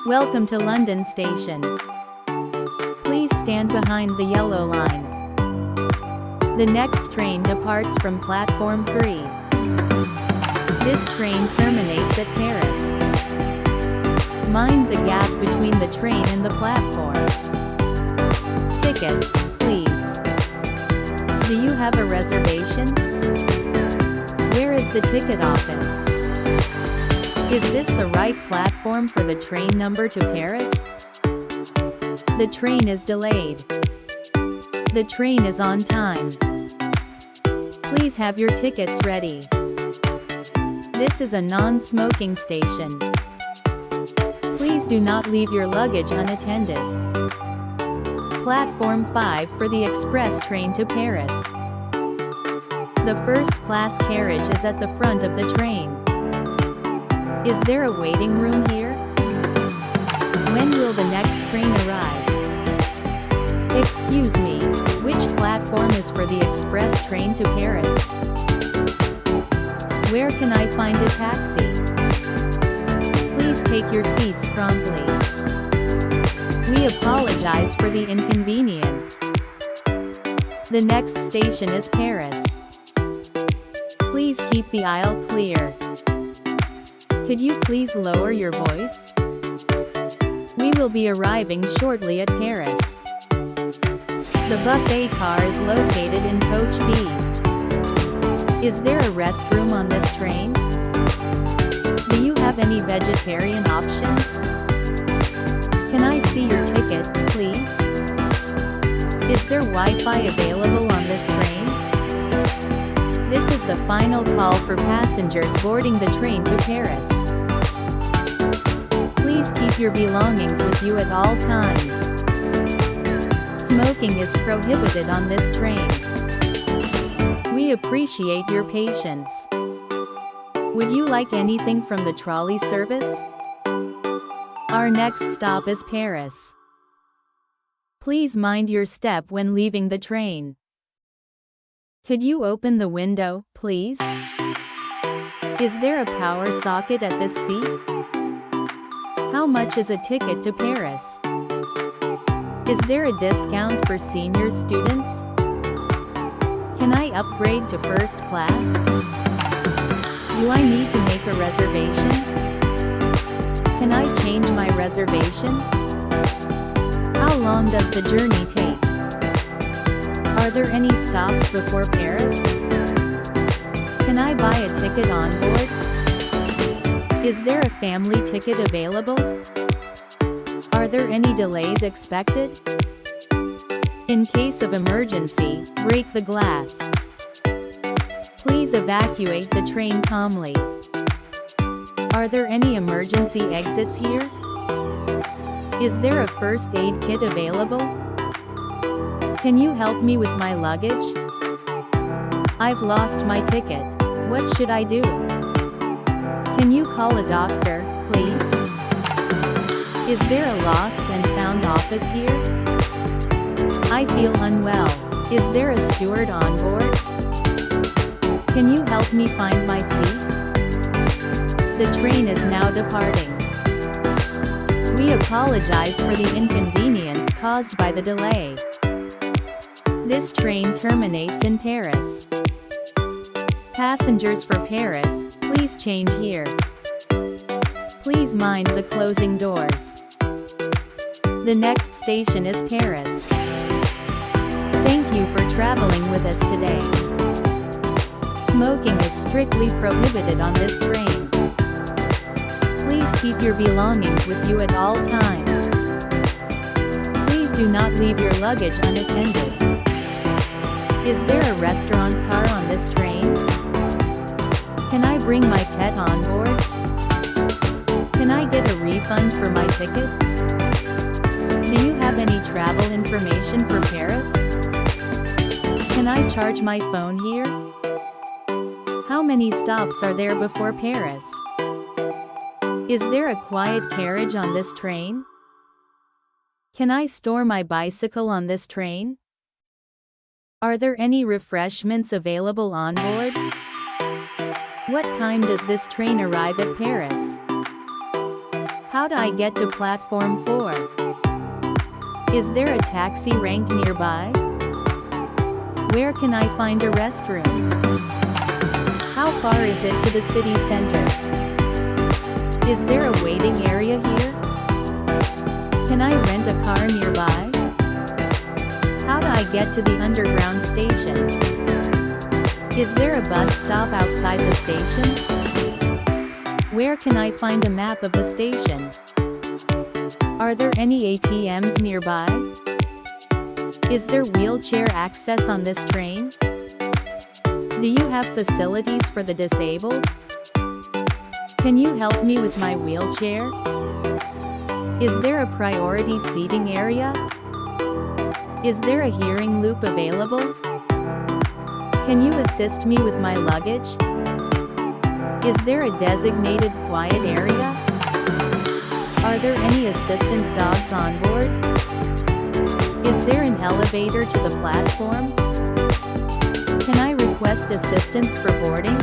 Welcome to London Station. Please stand behind the yellow line. The next train departs from platform 3. This train terminates at Paris. Mind the gap between the train and the platform. Tickets, please. Do you have a reservation? Where is the ticket office? Is this the right platform for the train number to Paris? The train is delayed. The train is on time. Please have your tickets ready. This is a non-smoking station. Please do not leave your luggage unattended. Platform 5 for the express train to Paris. The first-class carriage is at the front of the train. Is there a waiting room here? When will the next train arrive? Excuse me, which platform is for the express train to Paris? Where can I find a taxi? Please take your seats promptly. We apologize for the inconvenience. The next station is Paris. Please keep the aisle clear. Could you please lower your voice? We will be arriving shortly at Paris. The buffet car is located in coach B. Is there a restroom on this train? Do you have any vegetarian options? Can I see your ticket, please? Is there Wi-Fi available on this train? This is the final call for passengers boarding the train to Paris. Please keep your belongings with you at all times. Smoking is prohibited on this train. We appreciate your patience. Would you like anything from the trolley service? Our next stop is Paris. Please mind your step when leaving the train. Could you open the window, please? Is there a power socket at this seat? How much is a ticket to Paris? Is there a discount for senior students? Can I upgrade to first class? Do I need to make a reservation? Can I change my reservation? How long does the journey take? Are there any stops before Paris? Can I buy a ticket on board? Is there a family ticket available? Are there any delays expected? In case of emergency, break the glass. Please evacuate the train calmly. Are there any emergency exits here? Is there a first aid kit available? Can you help me with my luggage? I've lost my ticket. What should I do? Can you call a doctor, please? Is there a lost and found office here? I feel unwell. Is there a steward on board? Can you help me find my seat? The train is now departing. We apologize for the inconvenience caused by the delay. This train terminates in Paris. Passengers for Paris, please change here. Please mind the closing doors. The next station is Paris. Thank you for traveling with us today. Smoking is strictly prohibited on this train. Please keep your belongings with you at all times. Please do not leave your luggage unattended. Is there a restaurant car on this train? Can I bring my pet on board? Can I get a refund for my ticket? Do you have any travel information for Paris? Can I charge my phone here? How many stops are there before Paris? Is there a quiet carriage on this train? Can I store my bicycle on this train? Are there any refreshments available on board? What time does this train arrive at Paris? How do I get to platform 4? Is there a taxi rank nearby? Where can I find a restroom? How far is it to the city center? Is there a waiting area here? Can I rent a car nearby? How do I get to the underground station? Is there a bus stop outside the station? Where can I find a map of the station? Are there any ATMs nearby? Is there wheelchair access on this train? Do you have facilities for the disabled? Can you help me with my wheelchair? Is there a priority seating area? Is there a hearing loop available? Can you assist me with my luggage? Is there a designated quiet area? Are there any assistance dogs on board? Is there an elevator to the platform? Can I request assistance for boarding?